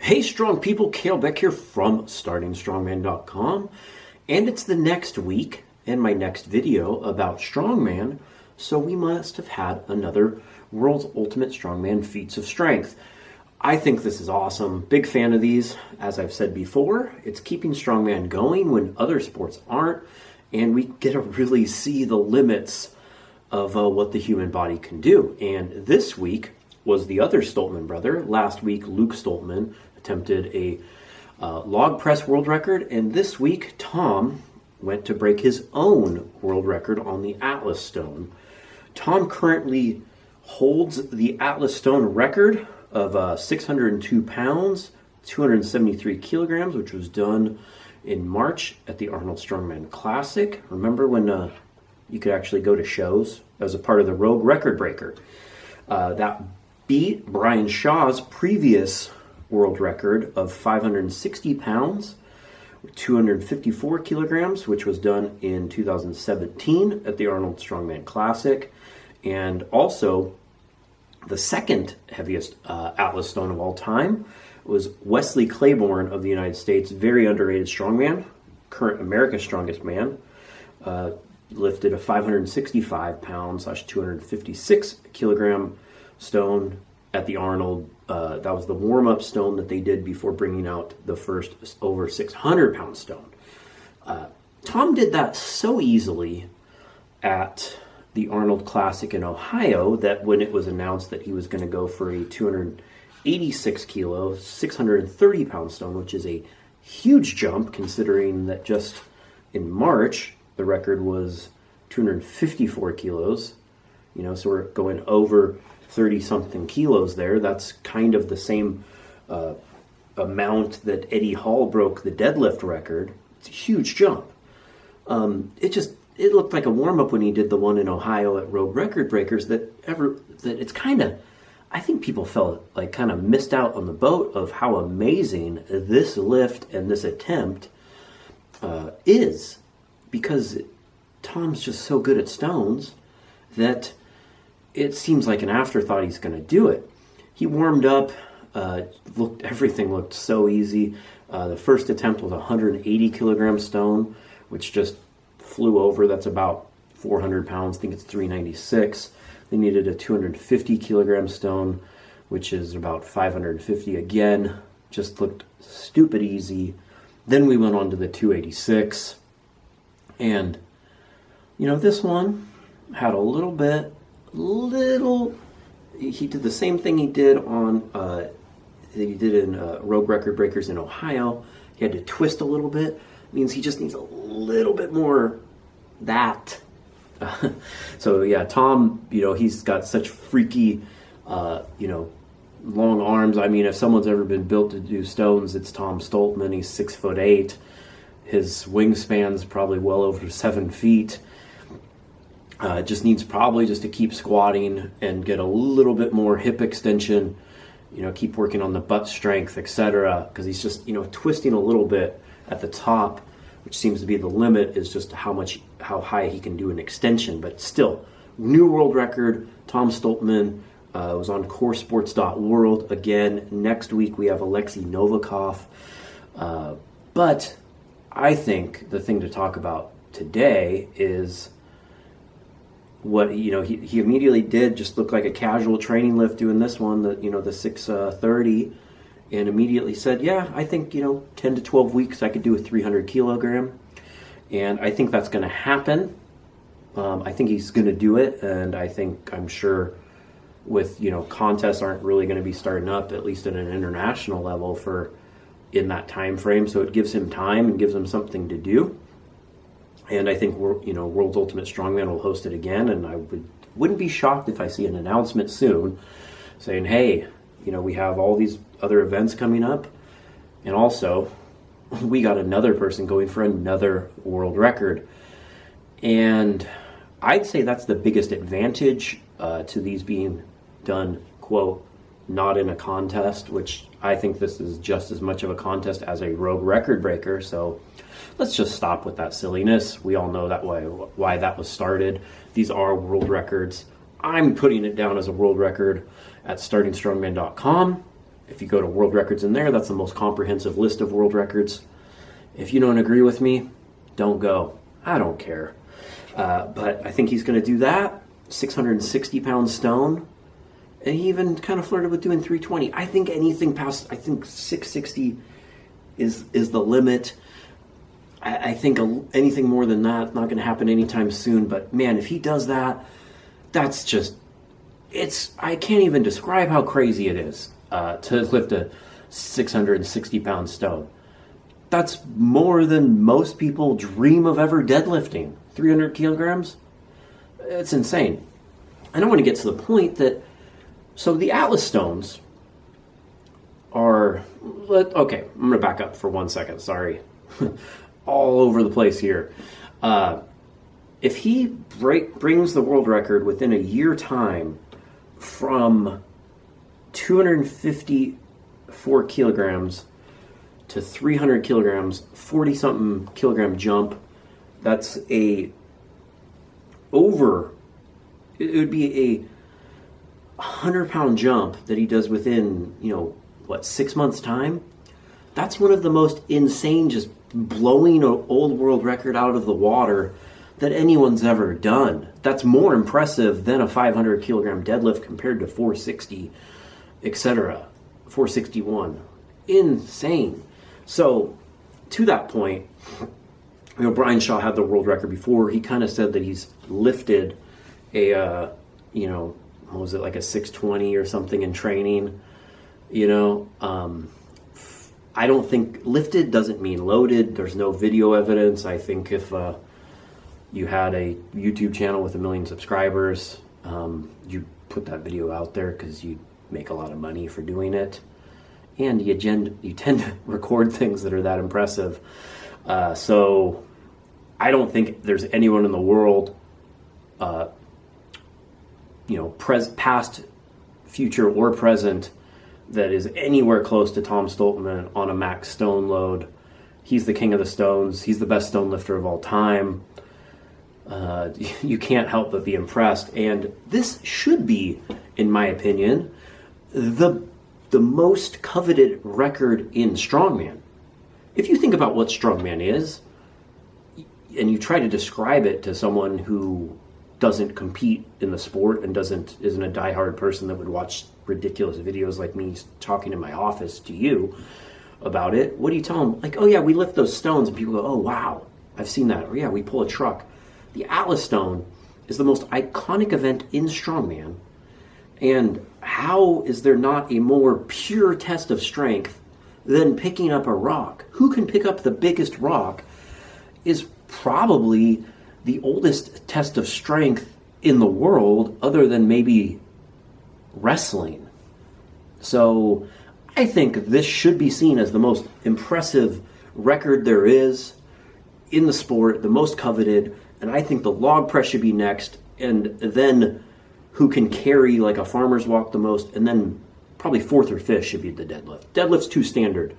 Hey strong people, Kalle Beck here from StartingStrongman.com, and it's the next week and my next video about strongman, so we must have had another World's Ultimate Strongman Feats of Strength. I think this is awesome. Big fan of these. As I've said before, it's keeping strongman going when other sports aren't, and we get to really see the limits of what the human body can do. And this week was the other Stoltman brother. Last week, Luke Stoltman attempted a log press world record, and this week, Tom went to break his own world record on the Atlas stone. Tom currently holds the Atlas stone record of 602 pounds, 273 kilograms, which was done in March at the Arnold Strongman Classic. Remember when you could actually go to shows as a part of the Rogue Record Breaker? That beat Brian Shaw's previous world record of 560 pounds, 254 kilograms, which was done in 2017 at the Arnold Strongman Classic, and also the second heaviest Atlas stone of all time was Wesley Claiborne of the United States, very underrated strongman, current America's Strongest Man, lifted a 565 pounds / 256 kilogram stone at the Arnold. That was the warm-up stone that they did before bringing out the first over 600 pound stone. Tom did that so easily at the Arnold Classic in Ohio that when it was announced that he was going to go for a 286 kilo, 630 pound stone, which is a huge jump considering that just in March the record was 254 kilos, so we're going over 30 something kilos there. That's kind of the same amount that Eddie Hall broke the deadlift record. It's a huge jump. It looked like a warm-up when he did the one in Ohio at Rogue Record Breakers that it's kind of, I think people felt like kind of missed out on the boat of how amazing this lift and this attempt is, because Tom's just so good at stones that it seems like an afterthought he's going to do it. He warmed up, everything looked so easy. The first attempt was a 180 kilogram stone, which just flew over. That's about 400 pounds. I think it's 396. They needed a 250 kilogram stone, which is about 550 again. Just looked stupid easy. Then we went on to the 286. And, this one had he did the same thing he did on, that he did in Rogue Record Breakers in Ohio. He had to twist a little bit. It means he just needs a little bit more that. So yeah, Tom, he's got such freaky, long arms. I mean, if someone's ever been built to do stones, it's Tom Stoltman. He's 6'8". His wingspan's probably well over 7 feet. Just needs probably just to keep squatting and get a little bit more hip extension, keep working on the butt strength, etc. Because he's just, twisting a little bit at the top, which seems to be the limit, is just how high he can do an extension. But still, new world record. Tom Stoltman was on coresports.world. Again, next week we have Alexei Novikov. But I think the thing to talk about today is what he immediately did. Just looked like a casual training lift doing this one, the 630, and immediately said, yeah, I think 10 to 12 weeks I could do a 300 kilogram, and I think that's going to happen. I think he's going to do it, and I'm sure with contests aren't really going to be starting up, at least at an international level, for in that time frame, so it gives him time and gives him something to do. And I think World's Ultimate Strongman will host it again, and I wouldn't be shocked if I see an announcement soon saying, hey, we have all these other events coming up, and also we got another person going for another world record. And I'd say that's the biggest advantage to these being done, quote, not in a contest, which I think this is just as much of a contest as a Rogue Record Breaker. So let's just stop with that silliness. We all know that why that was started. These are world records. I'm putting it down as a world record at StartingStrongman.com. If you go to world records in there, that's the most comprehensive list of world records. If you don't agree with me, don't go. I don't care. But I think he's going to do that. 660-pound stone. And he even kind of flirted with doing 320. I think anything past, I think 660 is the limit. I think anything more than that not going to happen anytime soon. But man, if he does that, that's just, I can't even describe how crazy it is to lift a 660-pound stone. That's more than most people dream of ever deadlifting. 300 kilograms? It's insane. And I want to get to the point that, so the Atlas stones are, okay, I'm going to back up for 1 second, sorry. All over the place here. If he brings the world record within a year time from 254 kilograms to 300 kilograms, 40-something kilogram jump, that's it would be a 100-pound jump that he does within, 6 months' time? That's one of the most insane, just blowing an old world record out of the water that anyone's ever done. That's more impressive than a 500 kilogram deadlift compared to 460, etc. 461. Insane. So, to that point, Brian Shaw had the world record before. He kind of said that he's lifted a, what was it, like a 620 or something in training, I don't think lifted doesn't mean loaded. There's no video evidence. I think if you had a YouTube channel with 1 million subscribers, you put that video out there because you make a lot of money for doing it. And you tend to record things that are that impressive. So I don't think there's anyone in the world, past, future, or present, that is anywhere close to Tom Stoltman on a max stone load. He's the king of the stones. He's the best stone lifter of all time. You can't help but be impressed. And this should be, in my opinion, the most coveted record in strongman. If you think about what strongman is, and you try to describe it to someone who doesn't compete in the sport and isn't a diehard person that would watch ridiculous videos like me talking in my office to you about it, what do you tell them? Like, oh yeah, we lift those stones, and people go, oh wow, I've seen that. Or yeah, we pull a truck. The Atlas stone is the most iconic event in strongman, and how is there not a more pure test of strength than picking up a rock? Who can pick up the biggest rock is probably the oldest test of strength in the world, other than maybe wrestling. So I think this should be seen as the most impressive record there is in the sport, the most coveted, and I think the log press should be next, and then who can carry like a farmer's walk the most, and then probably fourth or fifth should be the deadlift. Deadlift's too standard.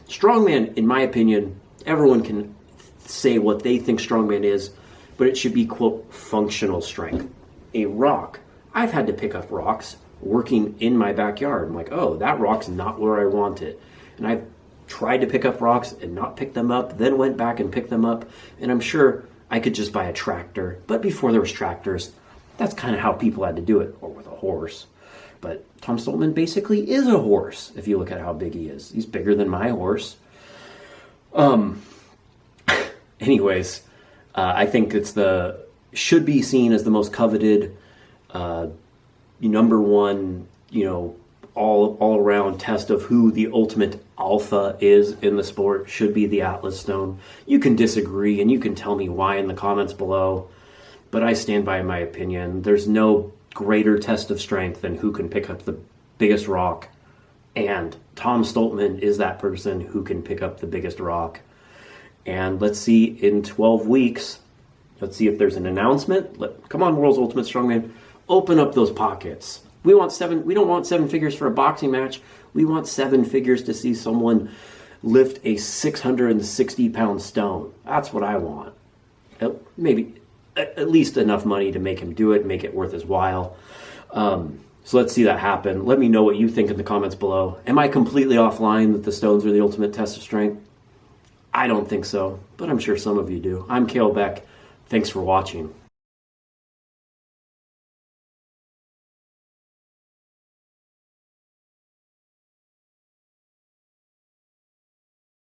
Strongman, in my opinion, everyone can say what they think strongman is, but it should be, quote, functional strength. A rock. I've had to pick up rocks working in my backyard. I'm like, oh, that rock's not where I want it. And I've tried to pick up rocks and not pick them up, then went back and picked them up, and I'm sure I could just buy a tractor. But before there was tractors, that's kind of how people had to do it, or with a horse. But Tom Stoltman basically is a horse, if you look at how big he is. He's bigger than my horse. Anyways, I think should be seen as the most coveted, number one, all around test of who the ultimate alpha is in the sport should be the Atlas stone. You can disagree and you can tell me why in the comments below, but I stand by my opinion. There's no greater test of strength than who can pick up the biggest rock, and Tom Stoltman is that person who can pick up the biggest rock. And let's see in 12 weeks, let's see if there's an announcement. Come on, World's Ultimate Strongman, open up those pockets. We don't want 7 figures for a boxing match. We want 7 figures to see someone lift a 660-pound stone. That's what I want. Maybe at least enough money to make him do it, make it worth his while. So let's see that happen. Let me know what you think in the comments below. Am I completely offline that the stones are the ultimate test of strength? I don't think so, but I'm sure some of you do. I'm Kalle Beck. Thanks for watching.